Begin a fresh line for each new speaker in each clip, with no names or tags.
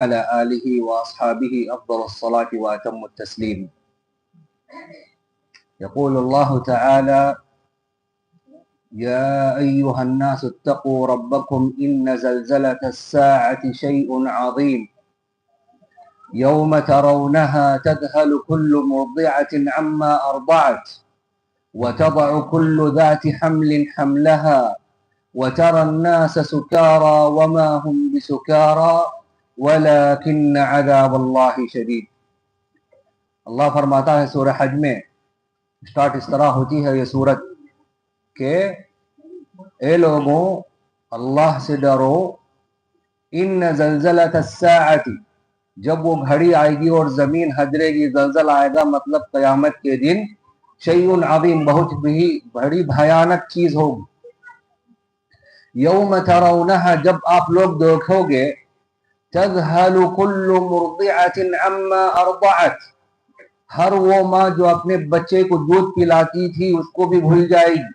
على آله وأصحابه أفضل الصلاة وأتم التسليم. يقول الله تعالى: يا أيها الناس اتقوا ربكم إن زلزلة الساعة شيء عظيم يوم ترونها تذهل كل مرضعة عما أرضعت وتضع كل ذات حمل حملها وترى الناس سكارى وما هم بسكارى ولكن عذاب اللہ شدید. اللہ فرماتا ہے سورہ حج میں، سٹارٹ اس طرح ہوتی ہے یہ سورت کہ اے لوگوں اللہ سے ڈرو، ان زلزلۃ الساعۃ، جب وہ گھڑی آئے گی اور زمین ہجرے گی، زلزلہ آئے گا مطلب قیامت کے دن، شیء عظیم، بہت بڑی بھیانک چیز ہوگی. یوم ترونہا، جب آپ لوگ دیکھو گے، تذہل کل مرضعۃ عما ارضعت، ہر وہ ماں جو اپنے بچے کو دودھ پلاتی تھی اس کو بھی بھول جائے گی.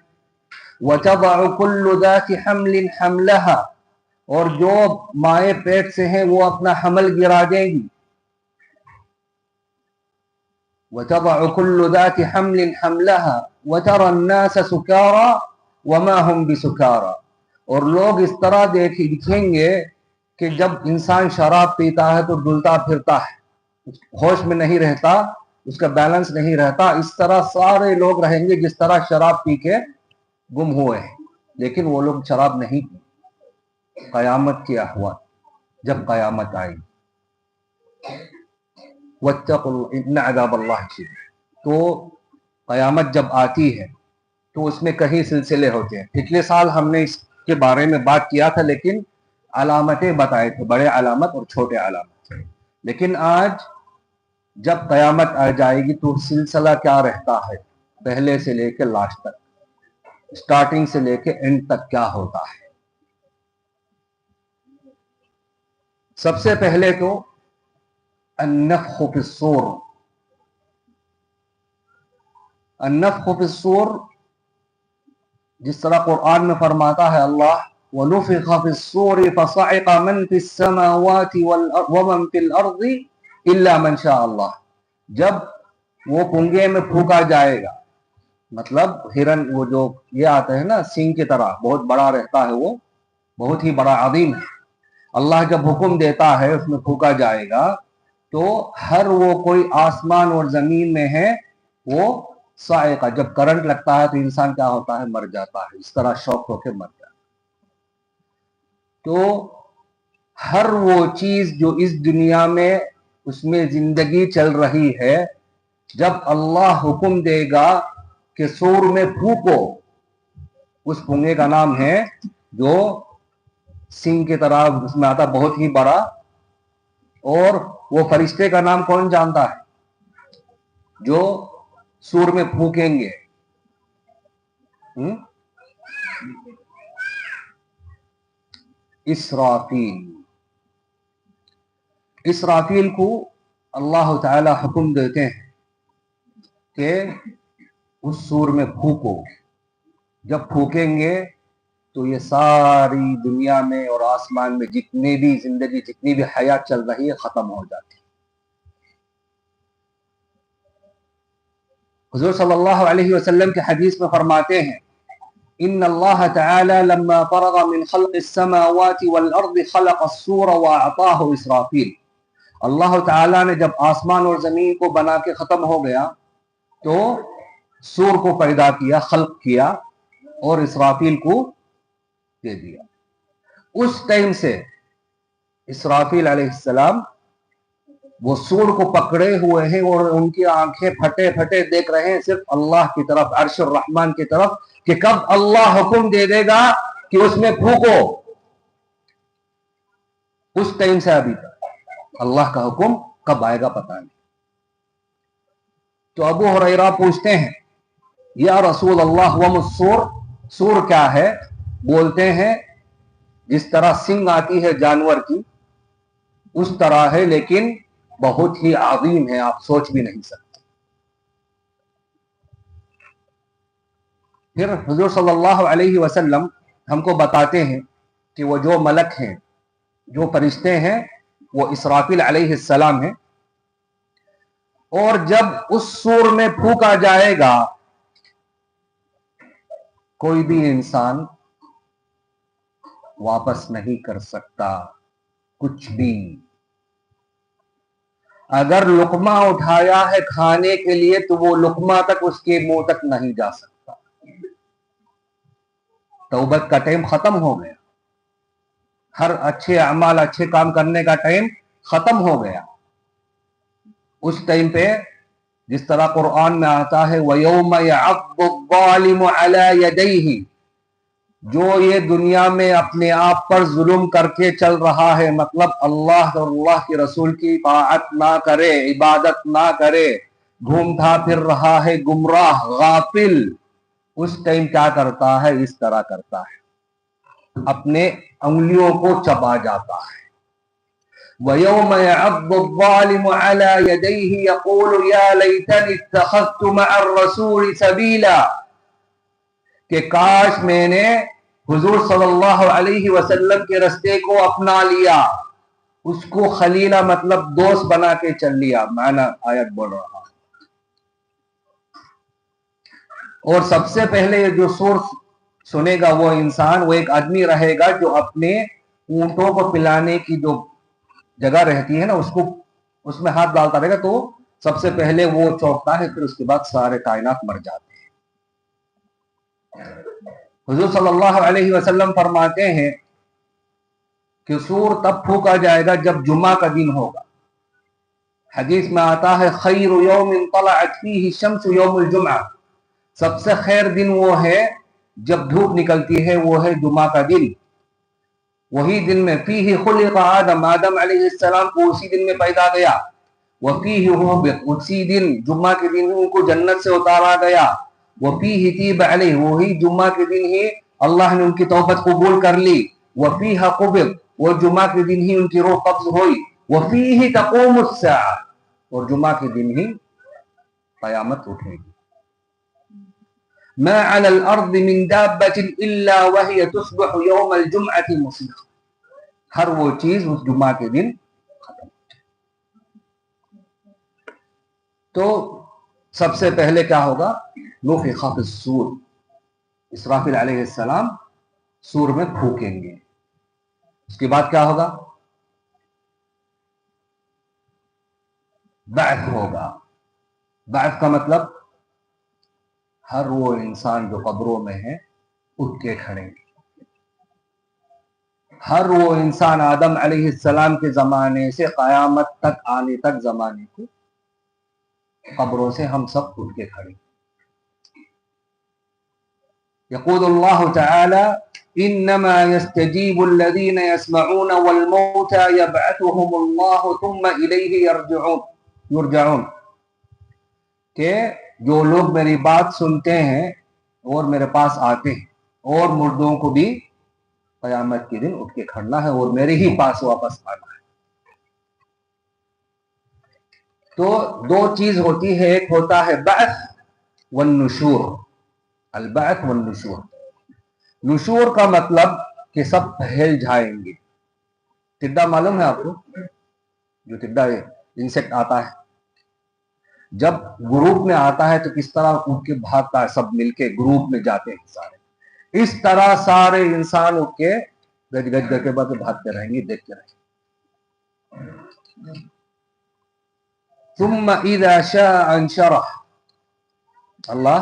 وتضع کل ذات حمل حملها، اور جو مائیں پیٹ سے ہیں وہ اپنا حمل گرا دیں گی. وتضع كل ذات حمل حملها وترى الناس سكارى وما هم بسكارى، اور لوگ اس طرح دکھیں گے کہ جب انسان شراب پیتا ہے تو ڈلتا پھرتا ہے، ہوش میں نہیں رہتا، اس کا بیلنس نہیں رہتا. اس طرح سارے لوگ رہیں گے جس طرح شراب پی کے گم ہوئے ہیں، لیکن وہ لوگ شراب نہیں پی. قیامت کی احوال جب قیامت آئی، واتقوا ان عذاب اللہ شدید، تو قیامت جب آتی ہے تو اس میں کئی سلسلے ہوتے ہیں. پچھلے سال ہم نے اس کے بارے میں بات کیا تھا، لیکن علامتیں بتائے تھے، بڑے علامت اور چھوٹے علامت. لیکن آج جب قیامت آ جائے گی تو سلسلہ کیا رہتا ہے، پہلے سے لے کے لاسٹ تک، اسٹارٹنگ سے لے کے اینڈ تک کیا ہوتا ہے. سب سے پہلے تو النفخ فی الصور. النفخ فی الصور جس طرح قرآن میں فرماتا ہے اللہ: وَنُفِخَ فِي الصُّورِ فَصَعِقَ مَن فِي السَّمَاوَاتِ وَمَن فِي الْأَرْضِ إِلَّا مَن شَاءَ اللَّهُ. جب وہ کنگے میں پھونکا جائے گا، مطلب ہرن، وہ جو یہ آتے ہیں نا سینگ کی طرح، بہت بڑا رہتا ہے، وہ بہت ہی بڑا عظیم ہے. اللہ جب حکم دیتا ہے اس میں پھونکا جائے گا تو ہر وہ کوئی آسمان اور زمین میں ہے وہ صاعقہ، جب کرنٹ لگتا ہے تو انسان کیا ہوتا ہے، مر جاتا ہے، اس طرح شوق ہو کے مر جاتا ہے. تو ہر وہ چیز جو اس دنیا میں اس میں زندگی چل رہی ہے، جب اللہ حکم دے گا کہ سور میں پھونکو، اس پھونگے کا نام ہے جو سنگ کی طرح اس میں آتا، بہت ہی بڑا. اور وہ فرشتے کا نام کون جانتا ہے جو سور میں پھونکیں گے؟ اسرافیل. اسرافیل کو اللہ تعالی حکم دیتے ہیں کہ اس سور میں پھونکو. جب پھونکیں گے تو یہ ساری دنیا میں اور آسمان میں جتنی بھی زندگی، جتنی بھی حیات چل رہی ہے، ختم ہو جاتی. حضور صلی اللہ علیہ وسلم کے حدیث میں فرماتے ہیں: ان اللہ تعالی لما فرغ من خلق السماوات والارض خلق الصور واعطاه اسرافیل. اللہ تعالی نے جب آسمان اور زمین کو بنا کے ختم ہو گیا تو سور کو پیدا کیا، خلق کیا، اور اسرافیل کو دے دیا. اس ٹائم سے اسرافیل علیہ السلام وہ سور کو پکڑے ہوئے ہیں اور ان کی آنکھیں پھٹے پھٹے دیکھ رہے ہیں صرف اللہ کی طرف، عرش الرحمن کی طرف، کہ کب اللہ حکم دے دے گا کہ اس میں پھونکو. اس ٹائم سے ابھی تک اللہ کا حکم کب آئے گا پتہ نہیں. تو ابو ہریرہ پوچھتے ہیں: یا رسول اللہ وما الصور، سور کیا ہے؟ بولتے ہیں جس طرح سنگ آتی ہے جانور کی اس طرح ہے، لیکن بہت ہی عظیم ہے، آپ سوچ بھی نہیں سکتے. پھر حضور صلی اللہ علیہ وسلم ہم کو بتاتے ہیں کہ وہ جو ملک ہیں، جو فرشتے ہیں، وہ اسرافیل علیہ السلام ہے. اور جب اس سور میں پھونکا جائے گا کوئی بھی انسان واپس نہیں کر سکتا کچھ بھی. اگر لقمہ اٹھایا ہے کھانے کے لیے تو وہ لقمہ تک اس کے منہ تک نہیں جا سکتا. توبت کا ٹائم ختم ہو گیا. ہر اچھے اعمال اچھے کام کرنے کا ٹائم ختم ہو گیا. اس ٹائم پہ جس طرح قرآن میں آتا ہے وَيَوْمَ يَعَضُّ الظَّالِمُ عَلَى يَدَيْهِ، جو یہ دنیا میں اپنے آپ پر ظلم کر کے چل رہا ہے، مطلب اللہ اور اللہ کے رسول کی طاعت نہ کرے، عبادت نہ کرے، گھومتا پھر رہا ہے گمراہ غافل، اس ٹائم کیا کرتا ہے؟ اس طرح کرتا ہے، اپنے انگلیوں کو چبا جاتا ہے. وَيَوْمَ يَعَضُّ الظَّالِمُ عَلَى يَدَيْهِ يَقُولُ يَا لَيْتَنِي اتَّخَذْتُ مَعَ الرَّسُولِ سَبِيلًا، کہ کاش میں نے حضور صلی اللہ علیہ وسلم کے رستے کو اپنا لیا، اس کو خلیلہ مطلب دوست بنا کے چل لیا. معنی آیت بول رہا. اور سب سے پہلے یہ جو سور سنے گا وہ انسان، وہ ایک آدمی رہے گا جو اپنے اونٹوں کو پلانے کی جو جگہ رہتی ہے نا، اس میں ہاتھ ڈالتا رہے گا تو سب سے پہلے وہ چوکتا ہے، پھر اس کے بعد سارے کائنات مر جاتے ہیں. حضور صلی اللہ علیہ وسلم فرماتے ہیں کہ سور تب پھونکا جائے گا جب جمعہ کا دن ہوگا. حدیث میں آتا ہے خیر یوم طلعت فیہ الشمس یوم الجمعہ، سب سے خیر دن وہ ہے جب دھوپ نکلتی ہے، وہ ہے جمعہ کا دن. وہی دن میں فیہ خلق آدم، آدم علیہ السلام کو اسی دن میں پیدا گیا. وفیہ ہبط، اسی دن جمعہ کے دن ان کو جنت سے اتارا گیا. وفیہ تیب علیہ، وہی جمعہ کے دن ہی اللہ نے ان کی توبت قبول کر لی. وفیہ قبض، وہ جمعہ کے دن ہی ان کی روح قبض ہوئی. وفیہ تقوم الساعہ، اور جمعہ کے دن ہی قیامت اٹھے گی. ما علی الارض من دابۃ الا وهي تصبح یوم الجمعۃ مصیحا، ہر وہ چیز اس جمعہ کے دن ختم. تو سب سے پہلے کیا ہوگا؟ نفخ فی الصور، اسرافیل علیہ السلام سور میں پھونکیں گے. اس کے بعد کیا ہوگا؟ بعث ہوگا. بعث کا مطلب ہر وہ انسان جو قبروں میں ہے اٹھ کے کھڑیں گے. ہر وہ انسان آدم علیہ السلام کے زمانے سے قیامت تک آنے تک زمانے کو قبروں سے ہم سب اٹھ کے کھڑیں گے. یقول اللہ تعالی انما يستجيب الذين يسمعون والموتى يبعثهم الله ثم الیہ یرجعون، کہ جو لوگ میری بات سنتے ہیں اور میرے پاس آتے ہیں، اور مردوں کو بھی قیامت کے دن اٹھ کے کھڑنا ہے اور میرے ہی پاس واپس آنا ہے. تو دو چیز ہوتی ہے، ایک ہوتا ہے بعث والنشور. البعث والنشور، نشور کا مطلب کہ سب پھیل جائیں گے. ٹڈا معلوم ہے آپ کو؟ جو ٹڈا انسیکٹ آتا ہے جب گروپ میں آتا ہے تو کس طرح اٹھ کے بھاگتا ہے، سب مل کے گروپ میں جاتے ہیں سارے. اس طرح سارے انسان اٹھ کے گج گج گج کے بعد بھاگتے رہیں گے، دیکھتے رہیں گے. ثم اذا شاء انشرح، اللہ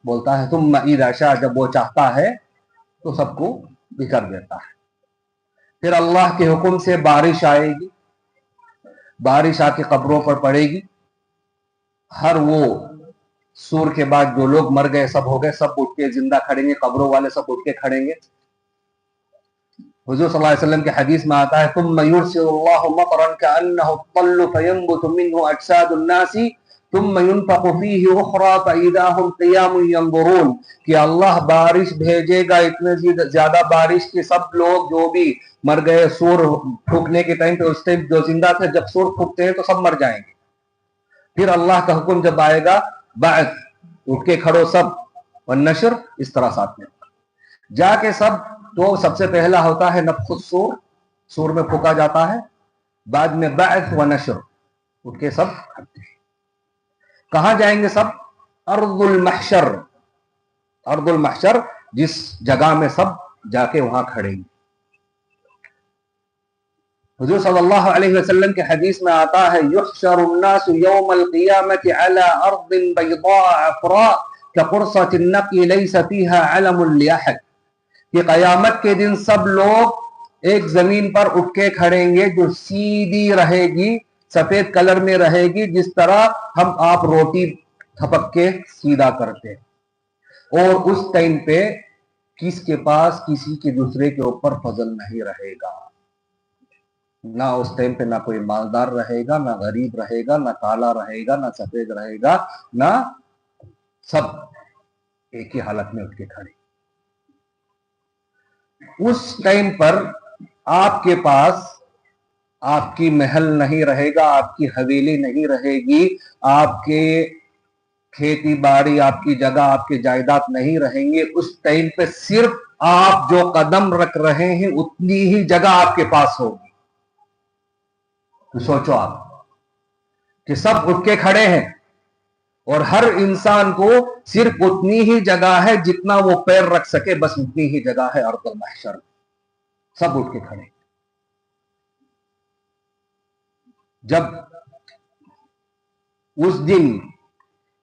بولتا ہے ثم اذا شاء، جب وہ چاہتا ہے تو سب کو بکھر دیتا ہے. پھر اللہ کے حکم سے بارش آئے گی، بارش آ کے قبروں پر پڑے گی. ہر وہ سور کے بعد جو لوگ مر گئے سب ہو گئے، سب اٹھ کے زندہ کھڑیں گے، قبروں والے سب اٹھ کے کھڑیں گے. حضور صلی اللہ علیہ وسلم کے حدیث میں آتا ہے ثم يرسل الله مطرا كأنه الطل فينبت منه اجساد الناس ثم ينفخ فيه اخرى فاذا هم قيام ينظرون، کہ اللہ بارش بھیجے گا اتنے زیادہ بارش کہ سب لوگ جو بھی مر گئے سور پھونکنے کے ٹائم پہ، اس ٹائم جو زندہ تھے جب سور پھونکتے ہیں تو سب مر جائیں گے. پھر اللہ کا حکم جب آئے گا بعث، اٹھ کے کھڑو سب، والنشر اس طرح ساتھ میں جا کے سب. تو سب سے پہلا ہوتا ہے نفخ الصور، سور میں پھونکا جاتا ہے. بعد میں بعث و نشر، اٹھ کے سب کھڑتے ہیں. کہاں جائیں گے سب؟ ارض المحشر. ارض المحشر جس جگہ میں سب جا کے وہاں کھڑیں گے. حضور صلی اللہ علیہ وسلم کے حدیث میں آتا ہے یحشر الناس یوم القیامت علی ارض بیضاء عفراء کقرصۃ النقی لیس فیها علم لاحد، کہ قیامت کے دن سب لوگ ایک زمین پر اٹھ کے کھڑیں گے جو سیدھی رہے گی، سفید کلر میں رہے گی، جس طرح ہم آپ روٹی تھپک کے سیدھا کرتے. اور اس ٹائم پہ کس کے پاس کسی کے دوسرے کے اوپر فضل نہیں رہے گا. نہ اس ٹائم پہ نہ کوئی مالدار رہے گا، نہ غریب رہے گا، نہ کالا رہے گا، نہ سفید رہے گا، نہ سب ایک ہی حالت میں اٹھ کے کھڑے. اس ٹائم پر آپ کے پاس آپ کی محل نہیں رہے گا، آپ کی حویلی نہیں رہے گی، آپ کے کھیتی باڑی، آپ کی جگہ، آپ کے جائیداد نہیں رہیں گے. اس ٹائم پہ صرف آپ جو قدم رکھ رہے ہیں اتنی ہی جگہ آپ کے پاس ہوگی. تو سوچو آپ کہ سب اٹھ کے کھڑے ہیں اور ہر انسان کو صرف اتنی ہی جگہ ہے جتنا وہ پیر رکھ سکے، بس اتنی ہی جگہ ہے ارض المحشر. سب اٹھ کے کھڑے. جب اس دن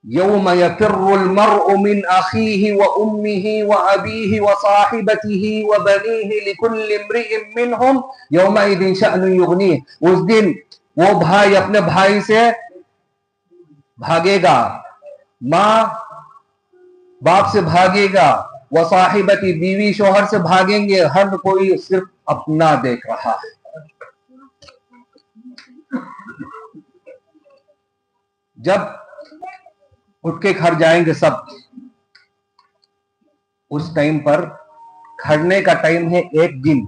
یوم یفر المرء من اخیہ وامہ وابیہ وصاحبتہ وبنیہ لکل امرئ منہم یومئذ شأن یغنیہ، اس دن وہ بھائی اپنے بھائی سے بھاگے گا، ماں باپ سے بھاگے گا، وصاحبتی بیوی شوہر سے بھاگیں گے، ہر کوئی صرف اپنا دیکھ رہا ہے. جب اٹھ کے کھڑ جائیں گے سب، اس ٹائم پر کھڑنے کا ٹائم ہے 1 دن،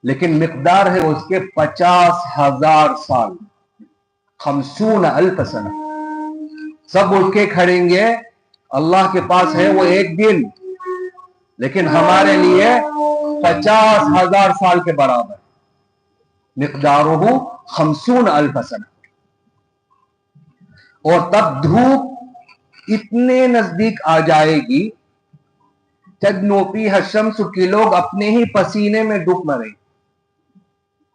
لیکن مقدار ہے اس کے 50,000 سال، 50,000 سنہ. سب اٹھ کے کھڑیں گے. اللہ کے پاس ہے وہ 1 دن، لیکن ہمارے لیے 50,000 سال کے برابر. مقدارہ 50,000 سنہ. اور تب دھوپ اتنے نزدیک آ جائے گی، تدنو فیہا الشمس، کہ لوگ اپنے ہی پسینے میں ڈوب مریں،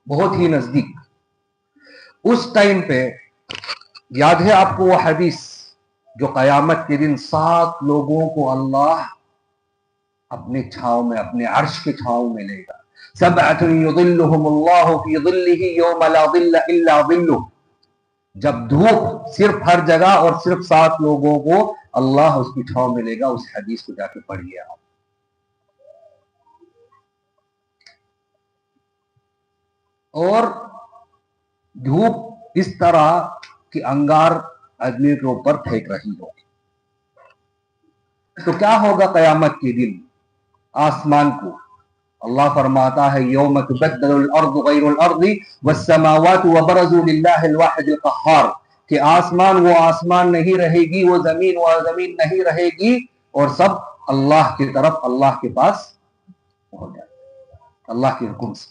بہت ہی نزدیک. اس ٹائم پہ یاد ہے آپ کو وہ حدیث جو قیامت کے دن 7 لوگوں کو اللہ اپنے چھاؤں میں، اپنے عرش کے چھاؤں میں لے گا. سبعۃ یظلھم اللہ فی ظلہ یوم لا ظل الا ظلہ. جب دھوپ صرف ہر جگہ اور صرف 7 لوگوں کو اللہ اس کی چھاؤں میں لے گا. اس حدیث کو جا کے پڑھیے آپ. اور دھوپ اس طرح کی انگار آدمی کے اوپر پھینک رہی ہوگی. تو کیا ہوگا قیامت کے دن؟ آسمان کو اللہ فرماتا ہے یوم تبدل الارض غیر الارض والسماوات وبرزوا للہ الواحد القہار، کہ آسمان وہ آسمان نہیں رہے گی، وہ زمین نہیں رہے گی، اور سب اللہ کی طرف، اللہ کے پاس ہو جائے اللہ کے حکم سے.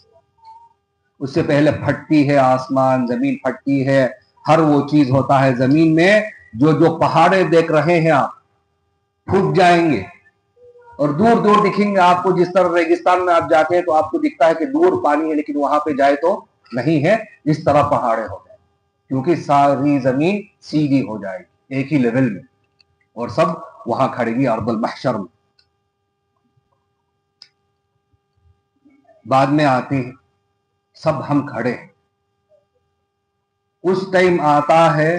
اس سے پہلے پھٹتی ہے آسمان، زمین پھٹتی ہے، ہر وہ چیز ہوتا ہے زمین میں. جو پہاڑے دیکھ رہے ہیں آپ پھٹ جائیں گے اور دور دور دکھیں گے آپ کو. جس طرح ریگستان میں آپ جاتے ہیں تو آپ کو دکھتا ہے کہ دور پانی ہے، لیکن وہاں پہ جائے تو نہیں ہے. اس طرح پہاڑے ہو جائیں کیونکہ ساری زمین سیدھی ہو جائے گی ایک ہی لیول میں، اور سب وہاں کھڑے گی ارض المحشر میں. بعد میں آتے ہیں سب ہم کھڑے. اس ٹائم آتا ہے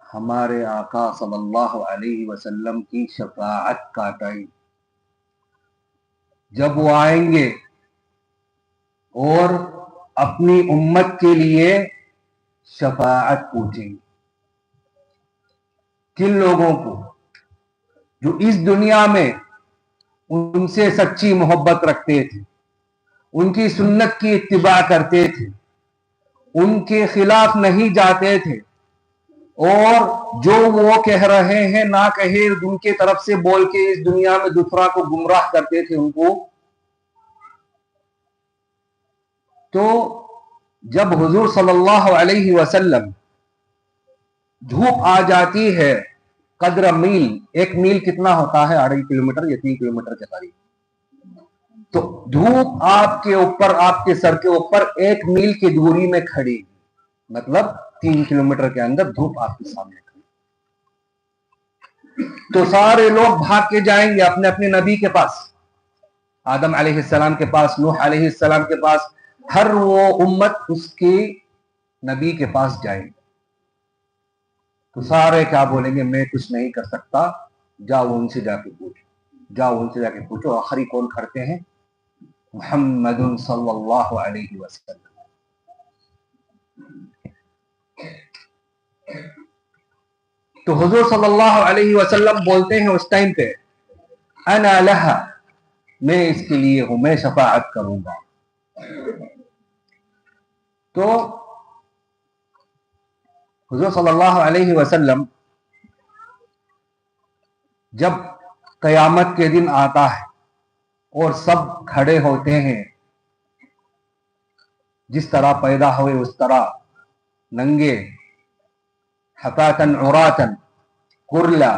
ہمارے آقا صلی اللہ علیہ وسلم کی شفاعت کا ٹائم. جب وہ آئیں گے اور اپنی امت کے لیے شفاعت پوچھیں گے. کن لوگوں کو؟ جو اس دنیا میں ان سے سچی محبت رکھتے تھے، ان کی سنت کی اتباع کرتے تھے، ان کے خلاف نہیں جاتے تھے، اور جو وہ کہہ رہے ہیں نہ کہے ان کے طرف سے بول کے اس دنیا میں دوسرا کو گمراہ کرتے تھے ان کو. تو جب حضور صلی اللہ علیہ وسلم دھوپ آ جاتی ہے قدر میل، ایک میل کتنا ہوتا ہے؟ 2.5 کلومیٹر یا 3 کلومیٹر کے قریب. تو دھوپ آپ کے اوپر، آپ کے سر کے اوپر 1 میل کی دوری میں کھڑی، مطلب 3 کلومیٹر کے اندر دھوپ آپ کے سامنے کھڑی. تو سارے لوگ بھاگ کے جائیں گے اپنے اپنے نبی کے پاس، آدم علیہ السلام کے پاس، نوح علیہ السلام کے پاس. ہر وہ امت اس کے نبی کے پاس جائیں گے. تو سارے کیا بولیں گے؟ میں کچھ نہیں کر سکتا، جاؤ ان سے جا کے پوچھو، جاؤ ان سے جا کے پوچھو. آخری کون کھڑتے ہیں؟ محمد صلی اللہ علیہ وسلم. تو حضور صلی اللہ علیہ وسلم بولتے ہیں اس ٹائم پہ، انا لہا، میں اس کے لیے ہوں، میں شفاعت کروں گا. تو حضور صلی اللہ علیہ وسلم جب قیامت کے دن آتا ہے اور سب کھڑے ہوتے ہیں، جس طرح پیدا ہوئے اس طرح ننگے، حفاتن عراتن، کرلا،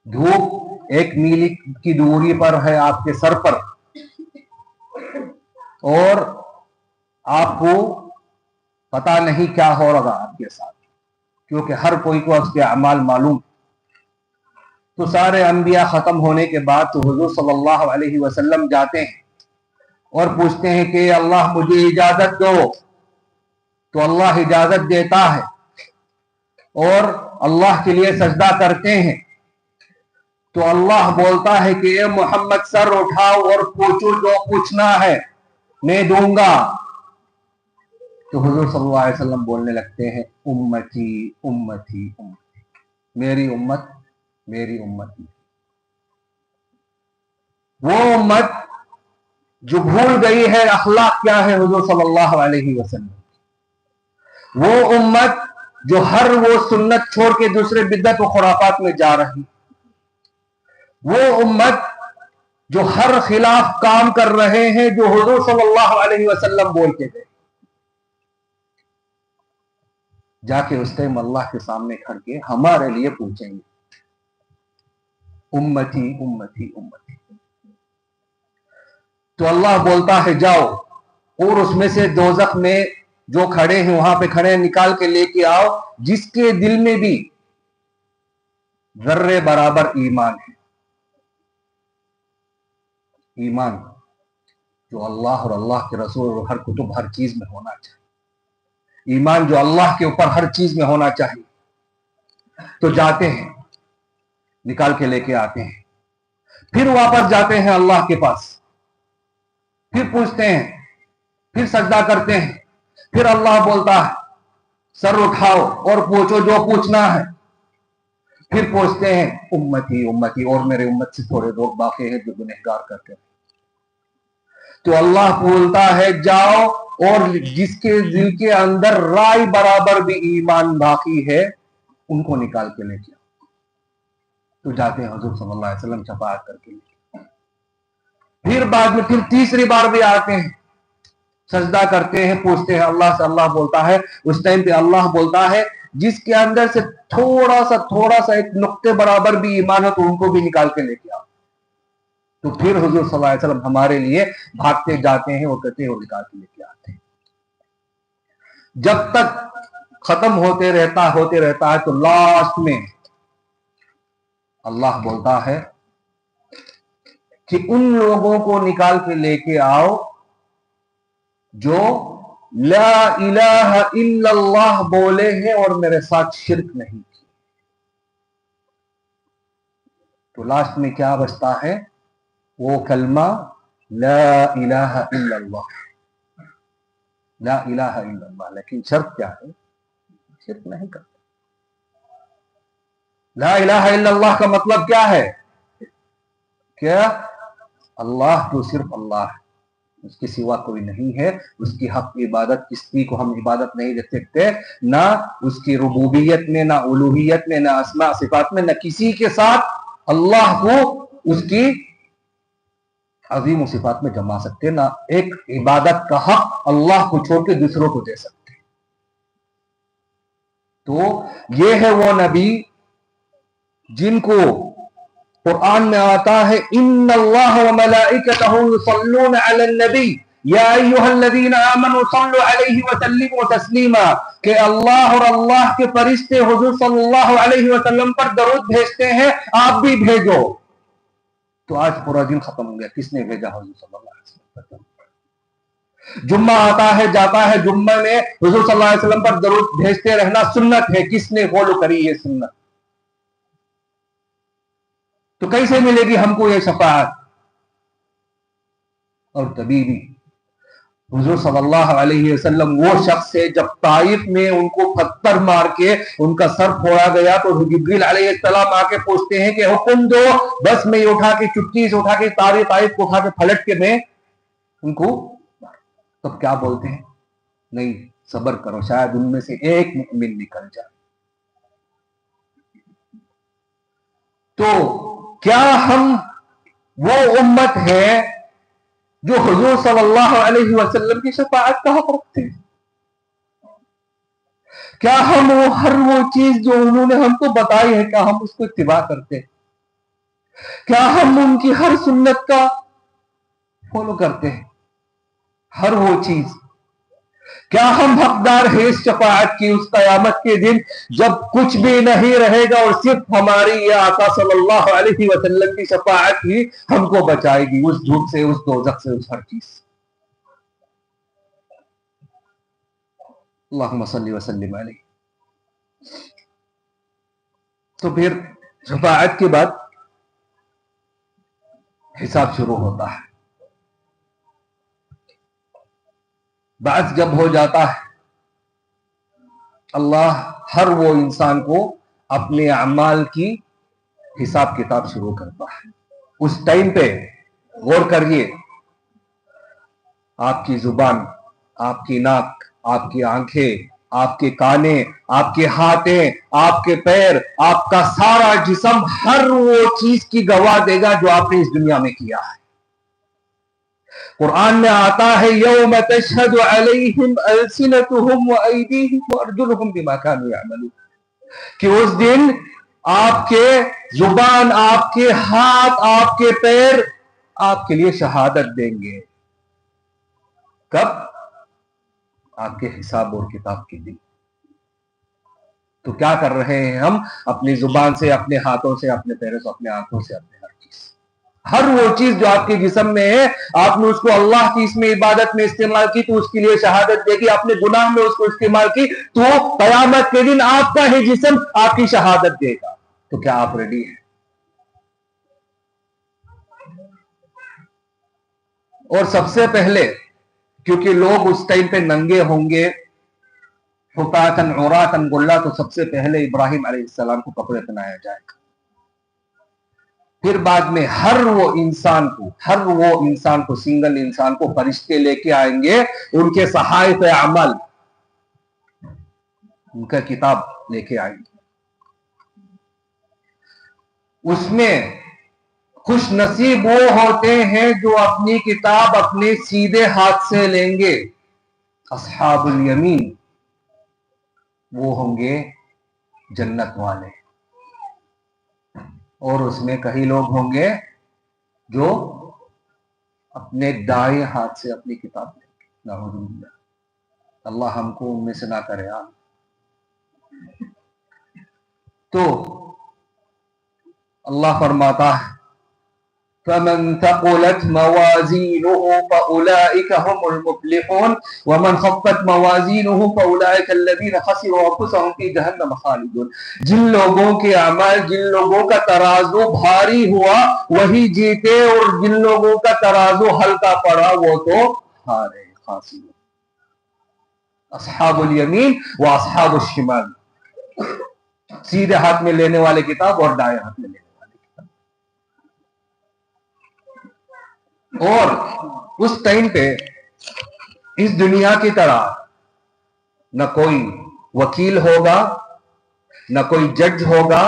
دھوپ 1 میل کی دوری پر ہے آپ کے سر پر، اور آپ کو پتا نہیں کیا ہو رہا آپ کے ساتھ، کیونکہ ہر کوئی کو اس کے اعمال معلوم. تو سارے انبیاء ختم ہونے کے بعد تو حضور صلی اللہ علیہ وسلم جاتے ہیں اور پوچھتے ہیں کہ اللہ مجھے اجازت دو. تو اللہ اجازت دیتا ہے اور اللہ کے لیے سجدہ کرتے ہیں. تو اللہ بولتا ہے کہ اے محمد سر اٹھاؤ اور پوچھو جو پوچھنا ہے، میں دوں گا. تو حضور صلی اللہ علیہ وسلم بولنے لگتے ہیں امتی امتی امتی، میری امت میری امت. وہ امت جو بھول گئی ہے اخلاق کیا ہے حضور صلی اللہ علیہ وسلم، وہ امت جو ہر وہ سنت چھوڑ کے دوسرے بدعت و خرافات میں جا رہی، وہ امت جو ہر خلاف کام کر رہے ہیں جو حضور صلی اللہ علیہ وسلم بولتے تھے. جا کے اس ٹائم اللہ کے سامنے کھڑ کے ہمارے لیے پوچھیں گے امتی امتی امتی. تو اللہ بولتا ہے جاؤ اور اس میں سے دوزخ میں جو کھڑے ہیں وہاں پہ کھڑے ہیں نکال کے لے کے آؤ، جس کے دل میں بھی ذرے برابر ایمان ہے. ایمان جو اللہ اور اللہ کے رسول اور ہر کتب ہر چیز میں ہونا چاہیے، ایمان جو اللہ کے اوپر ہر چیز میں ہونا چاہیے. تو جاتے ہیں نکال کے لے کے آتے ہیں، پھر واپس جاتے ہیں اللہ کے پاس، پھر پوچھتے ہیں، پھر سجدہ کرتے ہیں. پھر اللہ بولتا ہے سر اٹھاؤ اور پوچھو جو پوچھنا ہے. پھر پوچھتے ہیں امتی امتی، اور میرے امت سے تھوڑے لوگ باقی ہیں جو گنہگار کرتے ہیں. تو اللہ بولتا ہے جاؤ اور جس کے دل کے اندر رائے برابر بھی ایمان باقی ہے ان کو نکال کے لے کے. تو جاتے ہیں حضور صلی اللہ علیہ وسلم شفاعت کر کے. پھر بعد میں پھر تیسری بار بھی آتے ہیں، سجدہ کرتے ہیں، پوچھتے ہیں اللہ سے. اللہ بولتا ہے اس ٹائم پہ اللہ بولتا ہے جس کے اندر سے تھوڑا سا ایک نقطے برابر بھی ایمان ہے تو ان کو بھی نکال کے لے کے آؤ. تو پھر حضور صلی اللہ علیہ وسلم ہمارے لیے بھاگتے جاتے ہیں اور کہتے ہیں اور نکال کے لے کے آتے ہیں. جب تک ختم ہوتے رہتا ہے تو لاسٹ میں اللہ بولتا ہے کہ ان لوگوں کو نکال کے لے کے آؤ جو لا الہ الا اللہ بولے ہیں اور میرے ساتھ شرک نہیں کی. تو لاسٹ میں کیا بچتا ہے؟ وہ کلمہ لا الہ الا اللہ، لا الہ الا اللہ. لیکن شرط کیا ہے؟ شرک نہیں کرتا. لا الہ الا اللہ کا مطلب کیا ہے؟ کیا اللہ تو صرف اللہ ہے، اس کے سوا کوئی نہیں ہے. اس کی حق عبادت کسی کو ہم عبادت نہیں دے سکتے، نہ اس کی ربوبیت میں، نہ الوہیت میں، نہ اسماء صفات میں، نہ کسی کے ساتھ اللہ کو اس کی عظیم و صفات میں جما سکتے، نہ ایک عبادت کا حق اللہ کو چھوڑ کے دوسروں کو دے سکتے. تو یہ ہے وہ نبی جن کو قرآن میں آتا ہے ان اللہ وملائکتہ یصلون علی النبی یا ایھا الذین آمنوا صلوا علیہ وسلموا تسلیما، کہ اللہ اور اللہ کے فرشتے حضور صلی اللہ علیہ وسلم پر درود بھیجتے ہیں، آپ بھی بھیجو. تو آج پورا دن ختم ہو گیا، کس نے بھیجا؟ حضور صلی اللہ علیہ وسلم. جمعہ آتا ہے جاتا ہے، جمعہ میں حضور صلی اللہ علیہ وسلم پر درود بھیجتے رہنا سنت ہے، کس نے فالو کری یہ سنت؟ تو کیسے ملے گی ہم کو یہ شفاعت؟ اور تبھی بھی حضور صلی اللہ علیہ وسلم وہ شخص ہے جب طائف میں ان کو پتھر مار کے ان کا سر پھوڑا گیا تو جبریل علیہ السلام آ کے پوچھتے ہیں کہ حکم دو، بس میں یہ اٹھا کے چٹکی سے اٹھا کے سارے طائف کو اٹھا کے پلٹ کے میں ان کو. تب کیا بولتے ہیں؟ نہیں، صبر کرو، شاید ان میں سے ایک مومن نکل جائے. تو کیا ہم وہ امت ہے جو حضور صلی اللہ علیہ وسلم کی شفاعت کا حق رکھتے ہیں؟ کیا ہم ہر وہ چیز جو انہوں نے ہم کو بتائی ہے کیا ہم اس کو اتباع کرتے ہیں؟ کیا ہم ان کی ہر سنت کا فالو کرتے ہیں؟ ہر وہ چیز. کیا ہم حقدار ہیں اس شفاعت کی اس قیامت کے دن جب کچھ بھی نہیں رہے گا اور صرف ہماری یہ آقا صلی اللہ علیہ وسلم کی شفاعت ہی ہم کو بچائے گی اس دھوپ سے، اس دوزخ سے، اس ہر چیز سے. اللہم صلی وسلم علیہ. تو پھر شفاعت کے بعد حساب شروع ہوتا ہے. بعض جب ہو جاتا ہے اللہ ہر وہ انسان کو اپنے اعمال کی حساب کتاب شروع کرتا ہے. اس ٹائم پہ غور کریے، آپ کی زبان، آپ کی ناک، آپ کی آنکھیں، آپ کے کانے، آپ کے ہاتھیں، آپ کے پیر، آپ کا سارا جسم ہر وہ چیز کی گواہ دے گا جو آپ نے اس دنیا میں کیا ہے. قرآن میں آتا ہے یوم تشہد علیہم السنتہم وایدیہم وارجلہم بما کانوا یعملون، کہ اس دن آپ کے زبان، آپ کے ہاتھ، آپ کے پیر آپ کے لیے شہادت دیں گے. کب؟ آپ کے حساب اور کتاب کے دن. تو کیا کر رہے ہیں ہم؟ اپنی زبان سے، اپنے ہاتھوں سے، اپنے پیروں سے، اپنے آنکھوں سے، اپنے ہر چیز، ہر وہ چیز جو آپ کے جسم میں ہے، آپ نے اس کو اللہ کی اس میں عبادت میں استعمال کی تو اس کے لیے شہادت دے گی. آپ نے گناہ میں اس کو استعمال کی تو قیامت کے دن آپ کا ہی جسم آپ کی شہادت دے گا. تو کیا آپ ریڈی ہیں؟ اور سب سے پہلے، کیونکہ لوگ اس ٹائم پہ ننگے ہوں گے، حفاتن عوراتن غرلا، تو سب سے پہلے ابراہیم علیہ السلام کو کپڑے پہنایا جائے گا. پھر بعد میں ہر وہ انسان کو سنگل انسان کو فرشتے لے کے آئیں گے، ان کے صحائف عمل، ان کا کتاب لے کے آئیں گے. اس میں خوش نصیب وہ ہوتے ہیں جو اپنی کتاب اپنے سیدھے ہاتھ سے لیں گے. اصحاب الیمین وہ ہوں گے جنت والے. اور اس میں کئی لوگ ہوں گے جو اپنے دائیں ہاتھ سے اپنی کتاب لیں گے. نعوذ باللہ، اللہ ہم کو ان میں سے نہ کرے. تو اللہ فرماتا ہے فَمَن ثَقُلَتْ مَوَازِينُهُ فَأُولَئِكَ هُمُ الْمُفْلِحُونَ وَمَنْ خَفَّتْ مَوَازِينُهُ فَأُولَئِكَ الَّذِينَ خَسِرُوا أَنفُسَهُمْ فِي جَهَنَّمَ خَالِدُونَ. جن لوگوں کے اعمال، جن لوگوں کا ترازو بھاری ہوا وہی جیتے، اور جن لوگوں کا ترازو ہلکا پڑا وہ تو ہارے خاسرون. اصحاب الیمین و اصحاب الشمال، سیدھے ہاتھ میں لینے والے کتاب اور دائیں ہاتھ میں لینے والے کتاب. اور اس ٹائم پہ اس دنیا کی طرح نہ کوئی وکیل ہوگا، نہ کوئی جج ہوگا،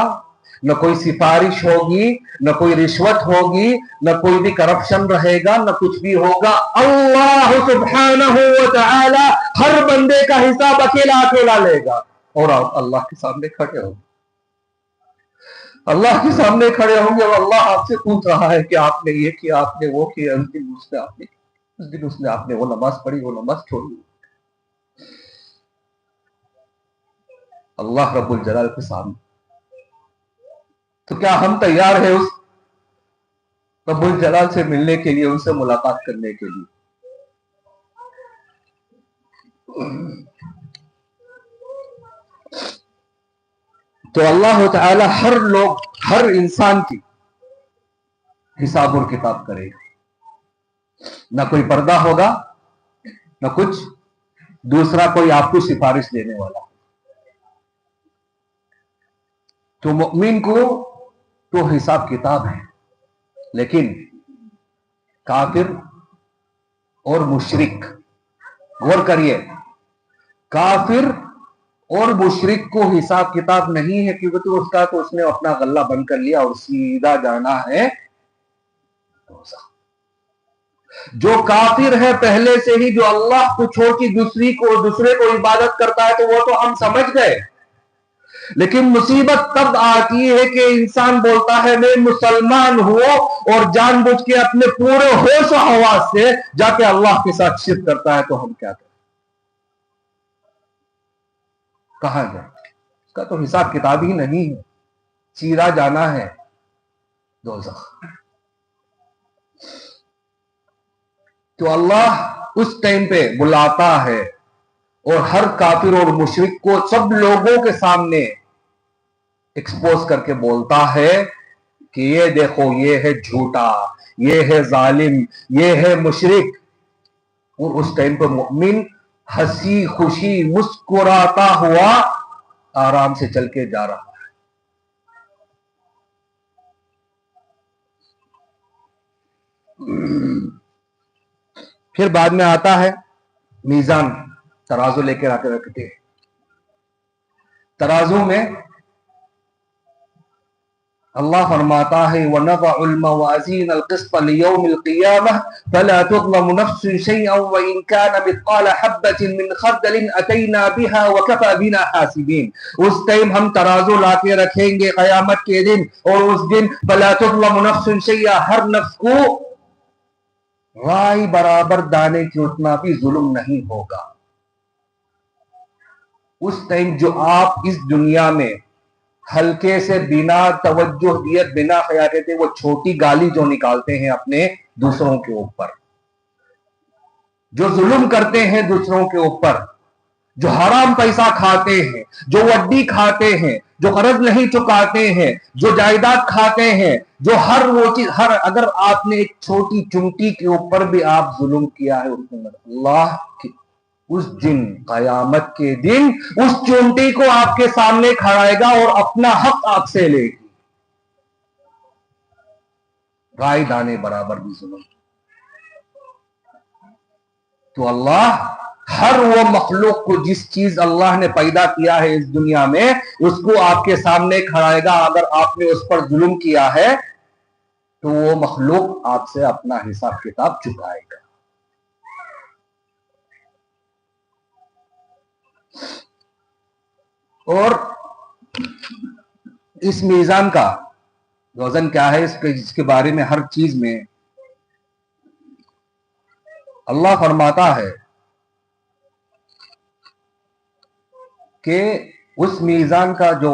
نہ کوئی سفارش ہوگی، نہ کوئی رشوت ہوگی، نہ کوئی بھی کرپشن رہے گا، نہ کچھ بھی ہوگا۔ اللہ سبحانہ و تعالی ہر بندے کا حساب اکیلا اکیلا لے گا، اور آپ اللہ کے سامنے کھڑے ہوں گے، اللہ کے سامنے کھڑے ہوں گے، اور اللہ آپ سے پوچھ رہا ہے کہ آپ نے یہ کیا، آپ نے وہ کیا، اس دن اس نے آپ نے وہ نماز پڑھی، وہ نماز چھوڑی، اللہ رب الجلال کے سامنے۔ تو کیا ہم تیار ہیں اس رب الجلال سے ملنے کے لیے، ان سے ملاقات کرنے کے لیے؟ تو اللہ تعالی ہر انسان کی حساب اور کتاب کرے گا، نہ کوئی پردہ ہوگا، نہ کچھ دوسرا کوئی آپ کو سفارش دینے والا۔ تو مؤمن کو تو حساب کتاب ہے، لیکن کافر اور مشرک، غور کریے، کافر اور مشرک کو حساب کتاب نہیں ہے، کیونکہ تو اس نے اپنا غلہ بند کر لیا اور سیدھا جانا ہے دوزخ۔ جو کافر ہے پہلے سے ہی، جو اللہ کو چھوڑ کے دوسرے کو عبادت کرتا ہے، تو وہ تو ہم سمجھ گئے، لیکن مصیبت تب آتی ہے کہ انسان بولتا ہے میں مسلمان ہوں، اور جان بوجھ کے اپنے پورے ہوش و حواس سے جا کے اللہ کے ساتھ شرک کرتا ہے، تو ہم کیا کریں؟ کہاں جائیں؟ اس کا تو حساب کتاب ہی نہیں ہے، سیدھا جانا ہے دوزخ۔ تو اللہ اس ٹائم پہ بلاتا ہے، اور ہر کافر اور مشرک کو سب لوگوں کے سامنے ایکسپوز کر کے بولتا ہے کہ یہ دیکھو، یہ ہے جھوٹا، یہ ہے ظالم، یہ ہے مشرک۔ اور اس ٹائم پہ مؤمن ہنسی خوشی مسکراتا ہوا آرام سے چل کے جا رہا ہے۔ پھر بعد میں آتا ہے میزان، ترازو لے کے آ کے رکھتے ہیں، ترازو میں اللہ فرماتا ہے وَنَضَعُ الْمَوَازِينَ الْقِسْطَ لِيَوْمِ الْقِيَامَةِ فَلَا تُظْلَمُ نَفْسٌ شَيْئًا وَإِنْ كَانَ مِثْقَالَ حَبَّةٍ مِّنْ خَرْدَلٍ أَتَيْنَا بِهَا وَكَفَى بِنَا حَاسِبِينَ۔ اس ٹائم ہم ترازو لا کے رکھیں گے قیامت کے دن، اور اس دن فَلَا تُظْلَمُ نَفْسٌ شَيْئًا، ہر نفس کو رائی برابر دانے کی اتنا بھی ظلم نہیں ہوگا۔ اس ٹائم جو آپ اس دنیا میں ہلکے سے بنا توجہ دیے، بنا خیال کرتے، وہ چھوٹی گالی جو نکالتے ہیں اپنے دوسروں کے اوپر، جو ظلم کرتے ہیں دوسروں کے اوپر، جو حرام پیسہ کھاتے ہیں، جو وڈی کھاتے ہیں، جو قرض نہیں چکاتے ہیں، جو جائیداد کھاتے ہیں، جو ہر وہ چیز، اگر آپ نے ایک چھوٹی چمٹی کے اوپر بھی آپ ظلم کیا ہے، اللہ کی اس دن، قیامت کے دن، اس چونٹی کو آپ کے سامنے کھڑائے گا اور اپنا حق آپ سے لے گی، رائے دانے برابر بھی ظلم۔ تو اللہ ہر وہ مخلوق کو، جس چیز اللہ نے پیدا کیا ہے اس دنیا میں، اس کو آپ کے سامنے کھڑائے گا۔ اگر آپ نے اس پر ظلم کیا ہے تو وہ مخلوق آپ سے اپنا حساب کتاب چکائے گا۔ اور اس میزان کا وزن کیا ہے، اس کے بارے میں ہر چیز میں اللہ فرماتا ہے کہ اس میزان کا جو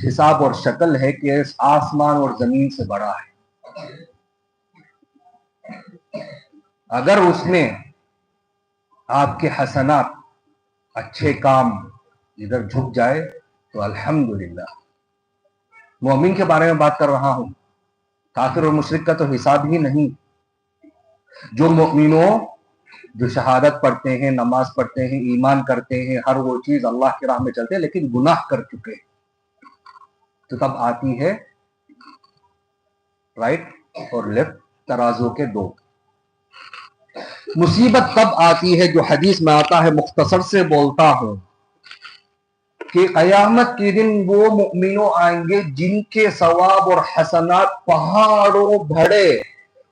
حساب اور شکل ہے کہ آسمان اور زمین سے بڑا ہے۔ اگر اس میں آپ کے حسنات، اچھے کام ادھر جھک جائے تو الحمدللہ۔ مومن کے بارے میں بات کر رہا ہوں، کافر اور مشرک کا تو حساب ہی نہیں۔ جو مومنوں، جو شہادت پڑھتے ہیں، نماز پڑھتے ہیں، ایمان کرتے ہیں، ہر وہ چیز اللہ کی راہ میں چلتے ہیں، لیکن گناہ کر چکے، تو تب آتی ہے رائٹ اور لیفٹ ترازو کے دو۔ مصیبت تب آتی ہے، جو حدیث میں آتا ہے، مختصر سے بولتا ہوں، کہ قیامت کے دن وہ مؤمنوں آئیں گے جن کے ثواب اور حسنات پہاڑوں بھرے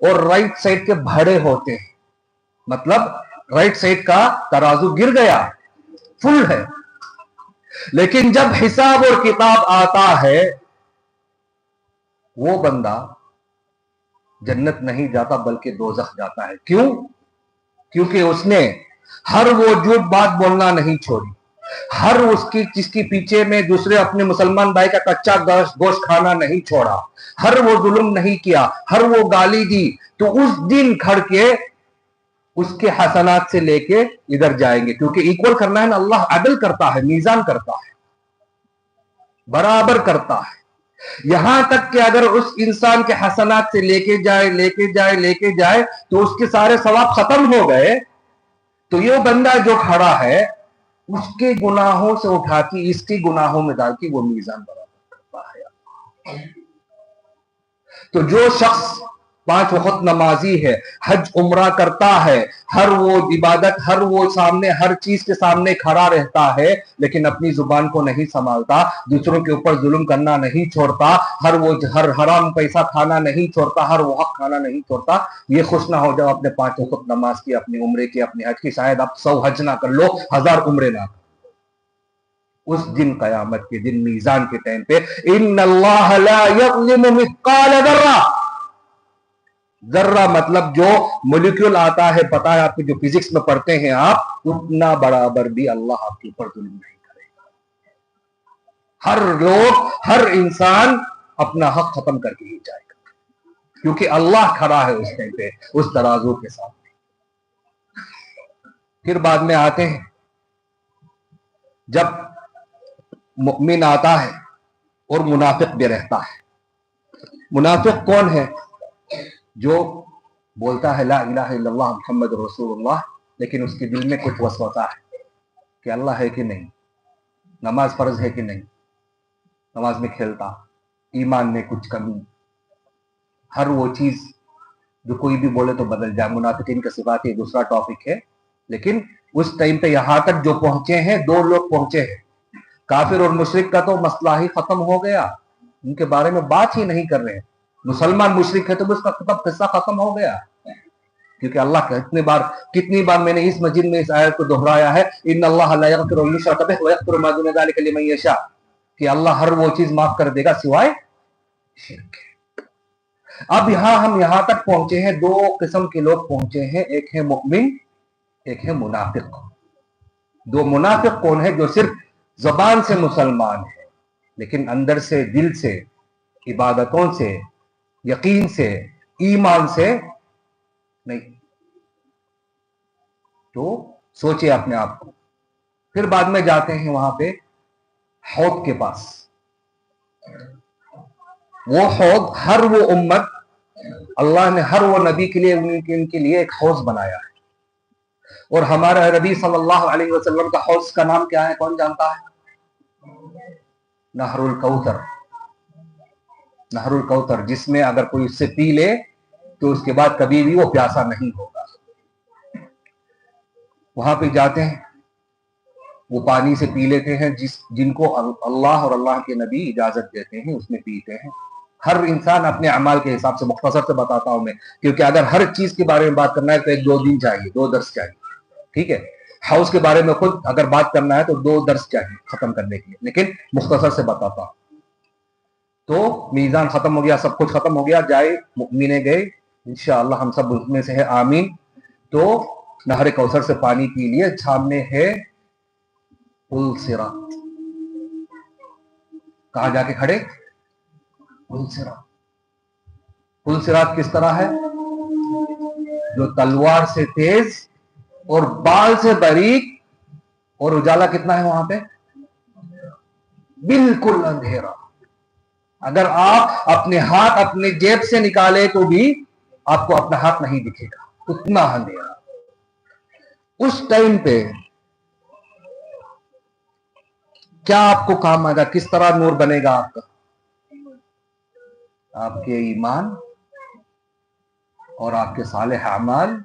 اور رائٹ سائڈ کے بھرے ہوتے ہیں. مطلب رائٹ سائڈ کا ترازو گر گیا، فل ہے، لیکن جب حساب اور کتاب آتا ہے وہ بندہ جنت نہیں جاتا بلکہ دوزخ جاتا ہے. کیوں؟ کیونکہ اس نے ہر وہ جھوٹ بات بولنا نہیں چھوڑی، ہر اس کی جس کی پیچھے میں دوسرے اپنے مسلمان بھائی کا کچا گوشت کھانا نہیں چھوڑا، ہر وہ ظلم نہیں کیا، ہر وہ گالی دی. تو اس دن کھڑ کے اس کے حسنات سے لے کے ادھر جائیں گے، کیونکہ ایکول کرنا ہے نا، اللہ عدل کرتا ہے، میزان کرتا ہے، برابر کرتا ہے. یہاں تک کہ اگر اس انسان کے حسنات سے لے کے جائے تو اس کے سارے ثواب ختم ہو گئے، تو یہ بندہ جو کھڑا ہے اس کے گناہوں سے اٹھا کے اس کے گناہوں میں ڈال کے وہ میزان برابر کرتا ہے. تو جو شخص 5 وقت نمازی ہے، حج عمرہ کرتا ہے، ہر وہ عبادت، ہر وہ سامنے، ہر چیز کے سامنے کھڑا رہتا ہے، لیکن اپنی زبان کو نہیں سنبھالتا، دوسروں کے اوپر ظلم کرنا نہیں چھوڑتا، ہر حرام پیسہ کھانا نہیں چھوڑتا، ہر وہ حق کھانا نہیں چھوڑتا، یہ خوش نہ ہو جاؤ اپنے 5 وقت نماز کی، اپنی عمرے کی، اپنے حج کی، شاید آپ 100 حج نہ کر لو، 1000 عمرے نہ کر. اس دن قیامت کے دن میزان کے ٹائم پہ ان اللہ لا یظلم مثقال ذرہ، ذرہ مطلب جو مولیکول آتا ہے، پتا ہے آپ کو، جو فزکس میں پڑھتے ہیں آپ، اتنا برابر بھی اللہ آپ کے اوپر ظلم نہیں کرے گا. ہر لوگ، ہر انسان اپنا حق ختم کر کے ہی جائے گا، کیونکہ اللہ کھڑا ہے اس ٹائم پہ اس ترازو کے ساتھ. پھر بعد میں آتے ہیں جب مؤمن آتا ہے اور منافق بھی رہتا ہے. منافق کون ہے؟ جو بولتا ہے لا الہ الا اللہ محمد رسول اللہ، لیکن اس کے دل میں کچھ وسوسہ ہے کہ اللہ ہے کہ نہیں، نماز فرض ہے کہ نہیں، نماز میں کھیلتا، ایمان میں کچھ کمی، ہر وہ چیز جو کوئی بھی بولے تو بدل جائے. منافقین کا صفات یہ دوسرا ٹاپک ہے، لیکن اس ٹائم پہ یہاں تک جو پہنچے ہیں 2 لوگ پہنچے ہیں. کافر اور مشرک کا تو مسئلہ ہی ختم ہو گیا، ان کے بارے میں بات ہی نہیں کر رہے ہیں. مسلمان مشرک ہے تو اس کا قصہ ختم ہو گیا، کیونکہ اللہ کا کتنی بار میں نے اس مسجد میں اس آیت کو دہرایا ہے، ان اللہ لا یغفر ان یشرک بہ ویغفر ما دون ذلک لمن یشاء، کہ اللہ ہر وہ چیز معاف کر دے گا سوائے شرک. اب ہم یہاں تک پہنچے ہیں، 2 قسم کے لوگ پہنچے ہیں، ایک ہے مؤمن، ایک ہے منافق. 2 منافق کون ہے؟ جو صرف زبان سے مسلمان ہے لیکن اندر سے، دل سے، عبادتوں سے، یقین سے، ایمان سے نہیں. تو سوچے اپنے آپ کو. پھر بعد میں جاتے ہیں وہاں پہ حوض کے پاس. وہ حوض، ہر وہ امت، اللہ نے ہر وہ نبی کے لیے ان کے لیے ایک حوض بنایا ہے. اور ہمارا نبی صلی اللہ علیہ وسلم کا حوض کا نام کیا ہے؟ کون جانتا ہے؟ نہر الکوثر. نہر الکوثر، جس میں اگر کوئی اس سے پی لے تو اس کے بعد کبھی بھی وہ پیاسا نہیں ہوگا. وہاں پہ جاتے ہیں، وہ پانی سے پی لیتے ہیں جن کو اللہ اور اللہ کے نبی اجازت دیتے ہیں اس میں پیتے ہیں. ہر انسان اپنے اعمال کے حساب سے، مختصر سے بتاتا ہوں میں، کیونکہ اگر ہر چیز کے بارے میں بات کرنا ہے تو 1-2 دن چاہیے، 2 درس چاہیے. ٹھیک ہے، حوض کے بارے میں خود اگر بات کرنا ہے تو 2 درس چاہیے ختم کرنے کے لیے، لیکن مختصر سے بتاتا ہوں. تو میزان ختم ہو گیا، سب کچھ ختم ہو گیا، جائے مؤمنین گئے، انشاءاللہ ہم سب اس میں سے ہے، آمین. تو نہر کوثر سے پانی پی لیے، سامنے ہے پل صراط. کہاں جا کے کھڑے؟ پل صراط. پل صراط کس طرح ہے؟ جو تلوار سے تیز اور بال سے باریک، اور اجالا کتنا ہے وہاں پہ؟ بالکل اندھیرا. اگر آپ اپنے ہاتھ اپنے جیب سے نکالے تو بھی آپ کو اپنا ہاتھ نہیں دکھے گا، اتنا اندھیرا. اس ٹائم پہ کیا آپ کو کام آئے گا؟ کس طرح نور بنے گا آپ کا؟ آپ کے ایمان اور آپ کے صالح اعمال.